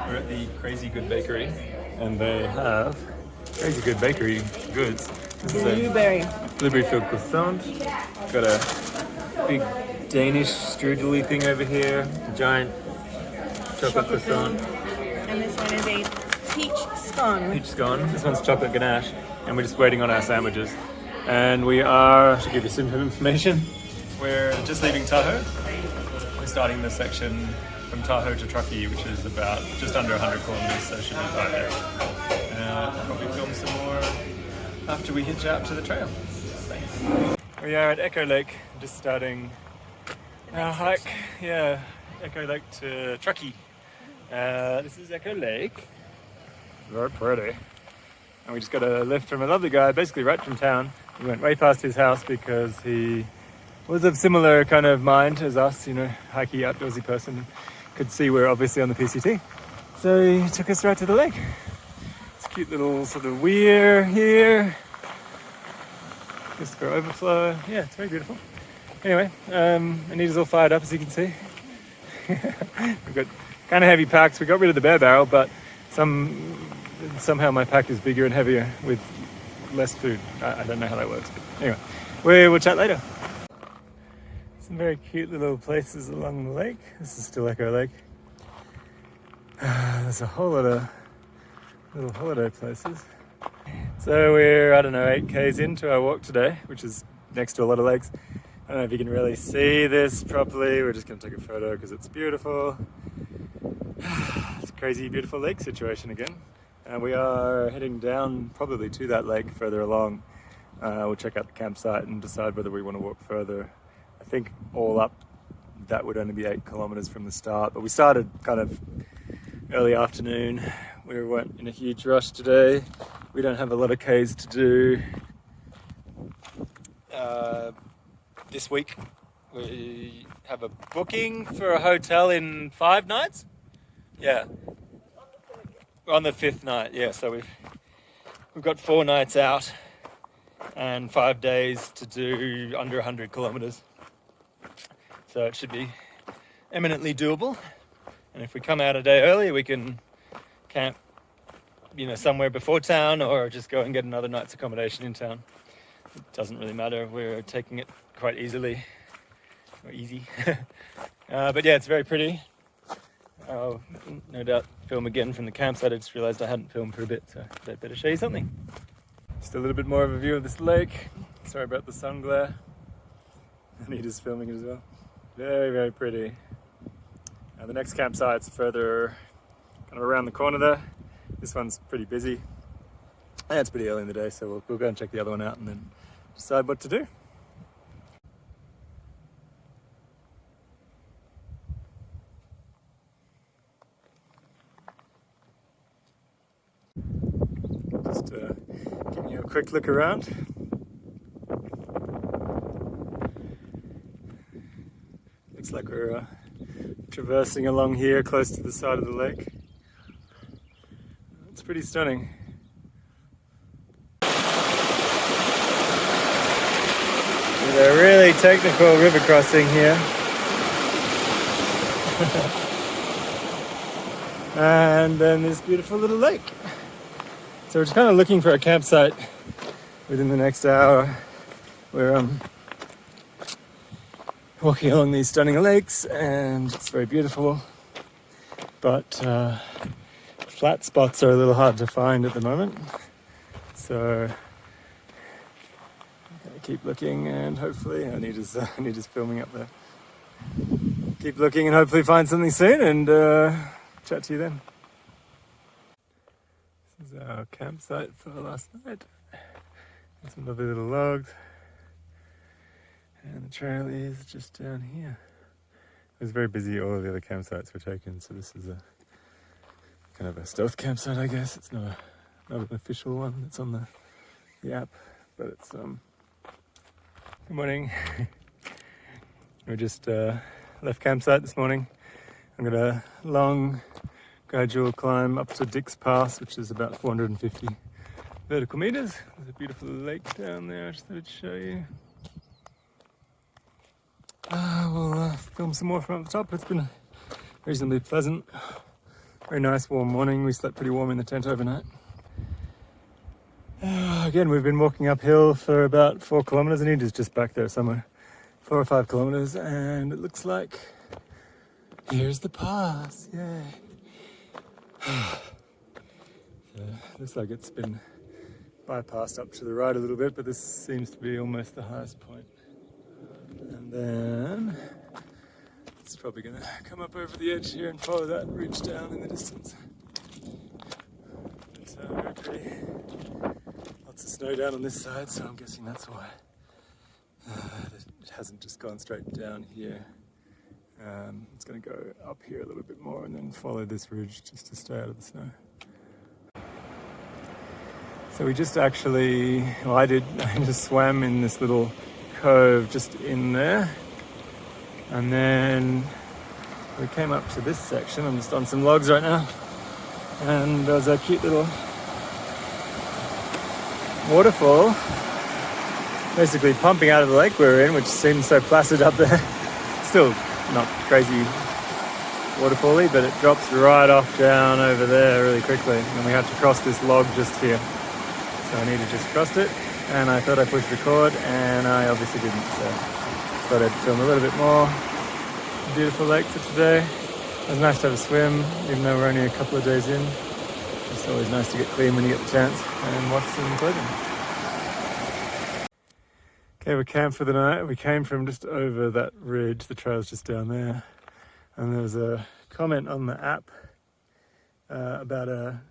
We're at the Crazy Good Bakery, and they have Crazy Good Bakery goods. This is a blueberry-filled croissant. Got a big Danish strudely thing over here, a giant chocolate croissant. And this one is a peach scone. Peach scone. This one's chocolate ganache, and we're just waiting on our sandwiches. And we are, to give you some information, we're just leaving Tahoe. We're starting this section from Tahoe to Truckee, which is about just under 100 kilometers, so it should be 5 days. I'll probably film some more after we hitch out to the trail. Thanks. We are at Echo Lake, just starting our hike. Yeah, Echo Lake to Truckee. This is Echo Lake. Very pretty. And we just got a lift from a lovely guy, basically right from town. We went way past his house because he was of similar kind of mind as us, you know, hikey, outdoorsy person. Could see we're obviously on the PCT. So he took us right to the lake. It's a cute little sort of weir here. Just for overflow. Yeah, it's very beautiful. Anyway, Anita's all fired up, as you can see. We've got kind of heavy packs. We got rid of the bear barrel, but somehow my pack is bigger and heavier with less food. I don't know how that works, but anyway, we'll chat later. Some very cute little places along the lake. This is still Echo Lake. There's a whole lot of little holiday places. So we're, 8 Ks into our walk today, which is next to a lot of lakes. I don't know if you can really see this properly. We're just going to take a photo because it's beautiful. It's a crazy, beautiful lake situation again. And we are heading down probably to that lake further along. We'll check out the campsite and decide whether we want to walk further. I think all up, that would only be 8 kilometers from the start. But we started kind of early afternoon. We weren't in a huge rush today. We don't have a lot of Ks to do this week. We have a booking for a hotel in 5 nights. Yeah, on the 5th night. Yeah, so we've got 4 nights out and 5 days to do under 100 kilometers. So it should be eminently doable. And if we come out a day early, we can camp, somewhere before town, or just go and get another night's accommodation in town. It doesn't really matter. We're taking it quite easily, or easy. But yeah, it's very pretty. I'll no doubt film again from the campsite. I just realized I hadn't filmed for a bit, so I'd better show you something. Just a little bit more of a view of this lake. Sorry about the sun glare. Anita's filming it as well. Very, very pretty. The next campsite's further kind of around the corner there. This one's pretty busy. And it's pretty early in the day, so we'll go and check the other one out and then decide what to do. Just giving you a quick look around. Looks like we're traversing along here close to the side of the lake. It's pretty stunning. With a really technical river crossing here. And then this beautiful little lake. So we're just kind of looking for a campsite within the next hour. We're walking along these stunning lakes, and it's very beautiful, but flat spots are a little hard to find at the moment, so I'm gonna keep looking, and hopefully Anita's filming up there. Keep looking and hopefully find something soon, and chat to you then. This is our campsite for last night. And some lovely little logs. And the trail is just down here. It was very busy, all of the other campsites were taken, so this is a kind of a stealth campsite, I guess. It's not an official one that's on the app, but it's good morning. We just left campsite this morning. I'm got a long gradual climb up to Dick's Pass, which is about 450 vertical meters. There's a beautiful lake down there, I just thought I'd show you. We'll film some more from up the top. It's been reasonably pleasant. Very nice warm morning. We slept pretty warm in the tent overnight. Again, we've been walking uphill for about 4 kilometers, and Anita's just back there somewhere. 4 or 5 kilometers, and it looks like here's the pass. Yay! Looks like it's been bypassed up to the right a little bit, but this seems to be almost the highest point. And then it's probably going to come up over the edge here and follow that ridge down in the distance. It's very pretty. Lots of snow down on this side, so I'm guessing that's why it hasn't just gone straight down here. It's going to go up here a little bit more and then follow this ridge just to stay out of the snow. So we just actually, I just swam in this little cove just in there, and then we came up to this section. I'm just on some logs right now, and there's a cute little waterfall basically pumping out of the lake we were in, which seems so placid up there. Still not crazy waterfally, but it drops right off down over there really quickly, and we had to cross this log just here. So I needed just crossed it, and I thought I pushed record, and I obviously didn't, so thought I'd film a little bit more. Beautiful lake for today. It was nice to have a swim, even though we're only a couple of days in. It's always nice to get clean when you get the chance and wash some clothing. Okay, we camped for the night. We came from just over that ridge, the trail's just down there, and there was a comment on the app about a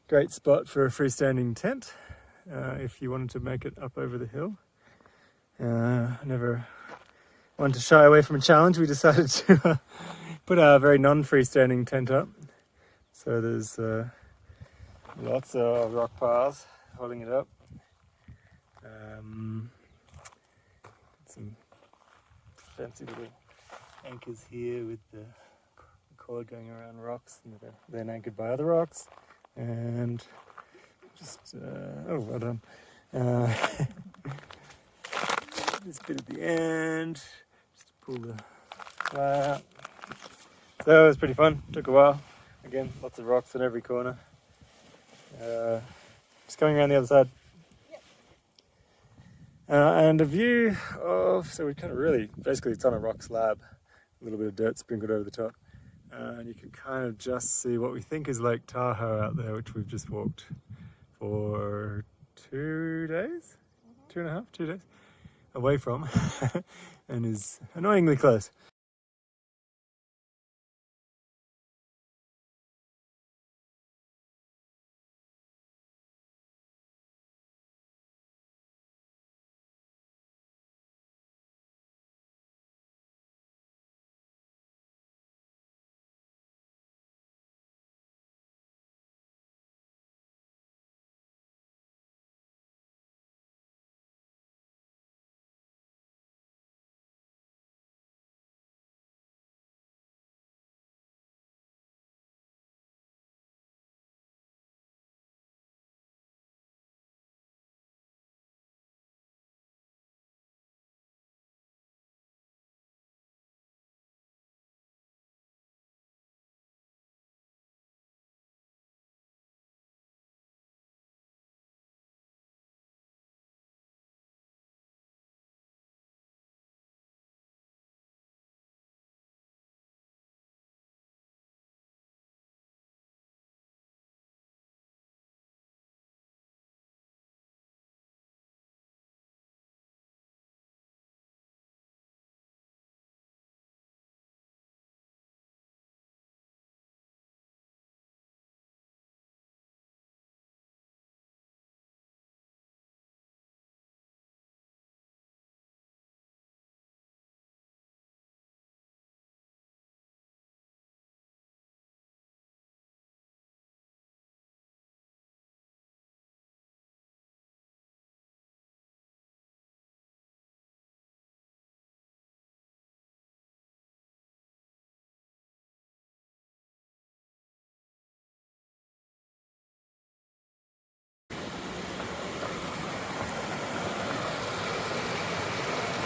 great spot for a freestanding tent if you wanted to make it up over the hill. Never wanted to shy away from a challenge. We decided to put a very non-freestanding tent up. So there's lots of rock piles holding it up. Some fancy little anchors here with the cord going around rocks, and they're then anchored by other rocks. And just, oh, well done. This bit at the end, just to pull the fly out. So it was pretty fun, took a while. Again, lots of rocks in every corner. Just coming around the other side. And a view of, so we kind of really, basically it's on a rock slab, a little bit of dirt sprinkled over the top. And you can kind of just see what we think is Lake Tahoe out there, which we've just walked for 2 days, 2 days away from, and is annoyingly close.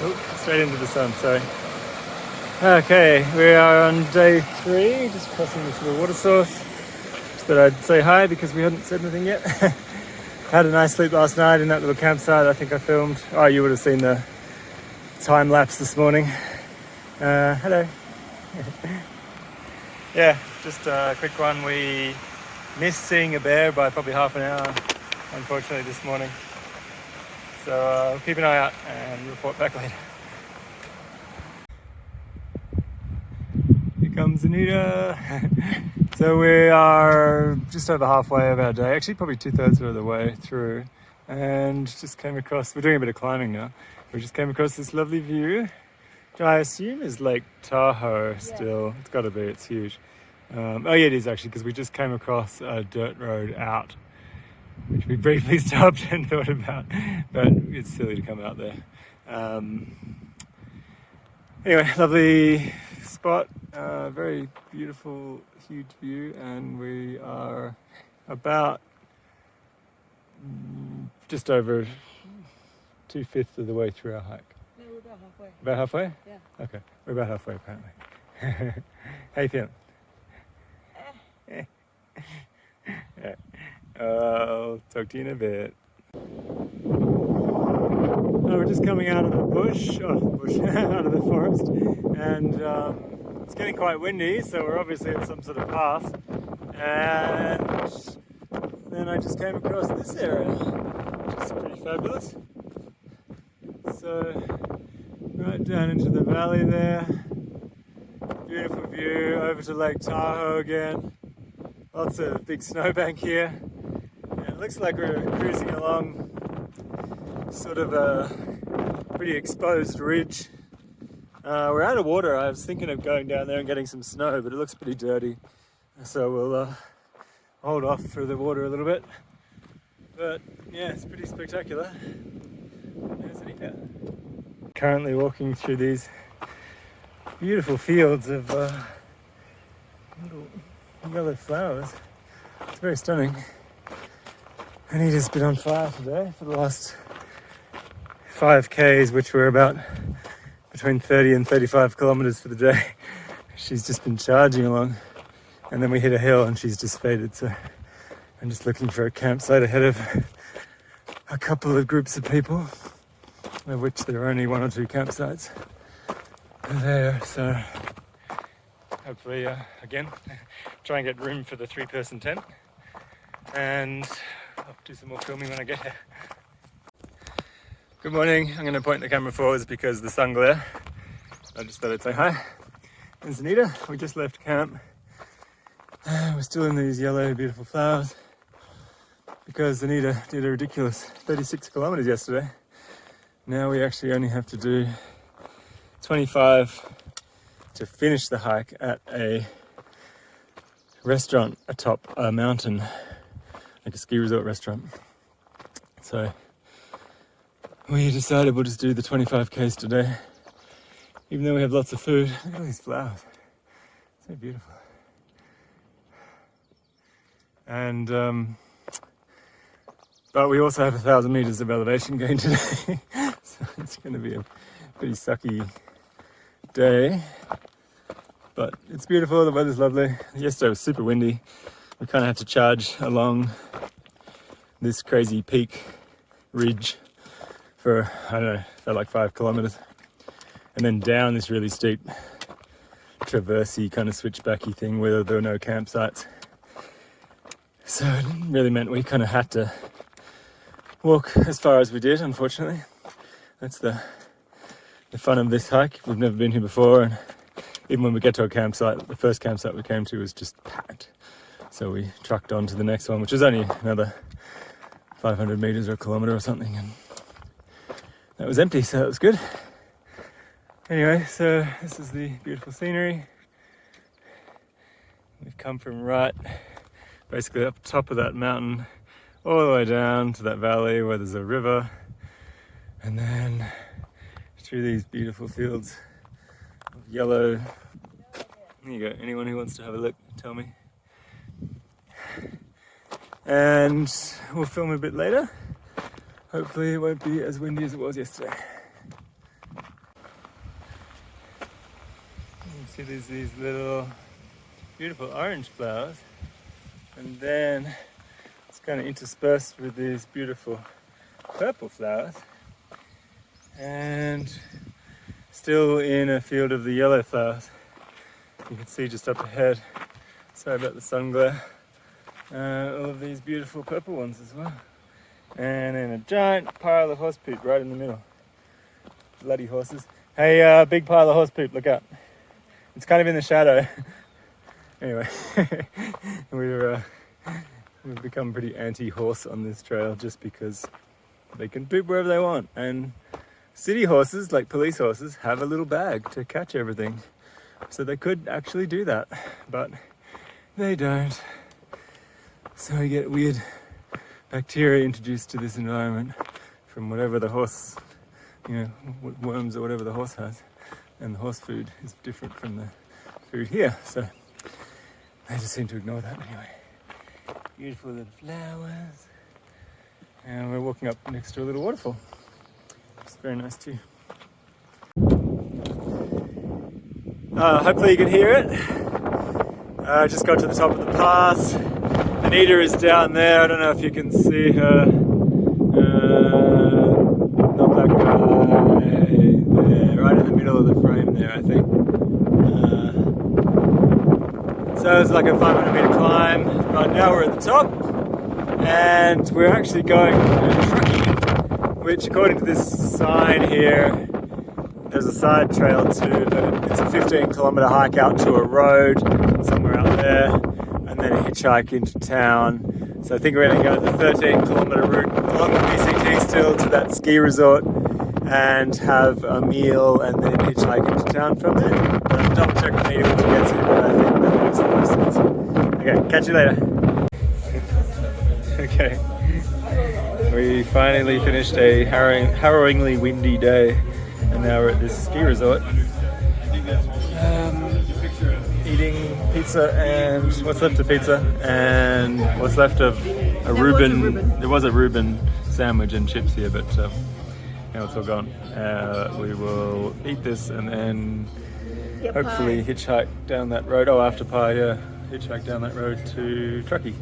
Oh, straight into the sun, sorry. Okay, we are on day 3, just crossing this little water source. Just thought I'd say hi because we hadn't said anything yet. Had a nice sleep last night in that little campsite I think I filmed. Oh, you would have seen the time lapse this morning. Hello. Yeah, just a quick one. We missed seeing a bear by probably half an hour, unfortunately, this morning. So keep an eye out and report back later. Here comes Anita. So we are just over halfway of our day, actually probably 2/3 of the way through, and just came across, we're doing a bit of climbing now, we just came across this lovely view, which I assume is Lake Tahoe still. Yeah. It's got to be, it's huge. Oh yeah, it is actually, because we just came across a dirt road out, which we briefly stopped and thought about, but it's silly to come out there. Anyway, lovely spot, very beautiful, huge view, and we are about just over 2/5 of the way through our hike. No, we're about halfway. About halfway? Yeah. Okay, we're about halfway apparently. How you feeling? Yeah. I'll talk to you in a bit. We're just coming out of the bush, out of the forest, and it's getting quite windy, so we're obviously at some sort of path. And then I just came across this area, which is pretty fabulous. So, right down into the valley there, beautiful view over to Lake Tahoe again. Lots of big snowbank here. And it looks like we're cruising along sort of a pretty exposed ridge. We're out of water. I was thinking of going down there and getting some snow, but it looks pretty dirty. So we'll hold off for the water a little bit. But yeah, it's pretty spectacular. There's Anita. Currently walking through these beautiful fields of little yellow flowers. It's very stunning. Anita's been on fire today for the last 5Ks, which were about between 30 and 35 kilometers for the day. She's just been charging along, and then we hit a hill and she's just faded. So I'm just looking for a campsite ahead of a couple of groups of people, of which there are only 1 or 2 campsites there. So hopefully, again, try and get room for the 3-person tent, and I'll do some more filming when I get here. Good morning. I'm going to point the camera forwards because the sun glare. I just thought I'd say hi. There's Anita. We just left camp. We're still in these yellow, beautiful flowers because Anita did a ridiculous 36 kilometers yesterday. Now we actually only have to do 25 to finish the hike at a restaurant atop a mountain, like a ski resort restaurant. So we decided we'll just do the 25Ks today, even though we have lots of food. Look at all these flowers, so beautiful. And but we also have 1,000 meters of elevation gain today, so it's going to be a pretty sucky day. But it's beautiful, the weather's lovely. Yesterday was super windy. We kind of had to charge along this crazy peak ridge for, I don't know, felt like 5 kilometers. And then down this really steep traversey kind of switchbacky thing where there were no campsites. So it really meant we kind of had to walk as far as we did, unfortunately. That's the fun of this hike. We've never been here before, and even when we get to a campsite, the first campsite we came to was just packed. So we trucked on to the next one, which was only another 500 meters or a kilometer or something, and that was empty, so it was good. Anyway, so this is the beautiful scenery. We've come from right, basically up top of that mountain, all the way down to that valley where there's a river, and then through these beautiful fields of yellow. There you go, anyone who wants to have a look, tell me. And we'll film a bit later. Hopefully it won't be as windy as it was yesterday. See these little beautiful orange flowers, and then it's kind of interspersed with these beautiful purple flowers, and still in a field of the yellow flowers. You can see just up ahead, sorry about the sun glare, all of these beautiful purple ones as well. And then a giant pile of horse poop right in the middle. Bloody horses. Hey, big pile of horse poop, look out. It's kind of in the shadow. Anyway, we've become pretty anti-horse on this trail just because they can poop wherever they want. And city horses, like police horses, have a little bag to catch everything. So they could actually do that, but they don't. So we get weird bacteria introduced to this environment from whatever the horse, worms or whatever the horse has. And the horse food is different from the food here. So they just seem to ignore that anyway. Beautiful little flowers. And we're walking up next to a little waterfall. It's very nice too. Hopefully you can hear it. I just got to the top of the pass. Anita is down there. I don't know if you can see her. Not that guy there, right in the middle of the frame there, I think. So it's like a 500-meter climb. Right now we're at the top, and we're actually going to Truckee, which, according to this sign here, there's a side trail too, but it's a 15-kilometer hike out to a road somewhere out there, and then a hitchhike into town. So I think we're going to go the 13-kilometer route along the PCT still to that ski resort and have a meal and then hitchhike into town from there. But I'll double check with Nita when she gets here, but I think that makes the most sense. Okay, catch you later. Okay, we finally finished a harrowingly windy day. And now we're at this ski resort, eating pizza and what's left of pizza and what's left of a Reuben. There was a Reuben sandwich and chips here, but now it's all gone. We will eat this and then hopefully hitchhike down that road. Oh, after pie, yeah, hitchhike down that road to Truckee.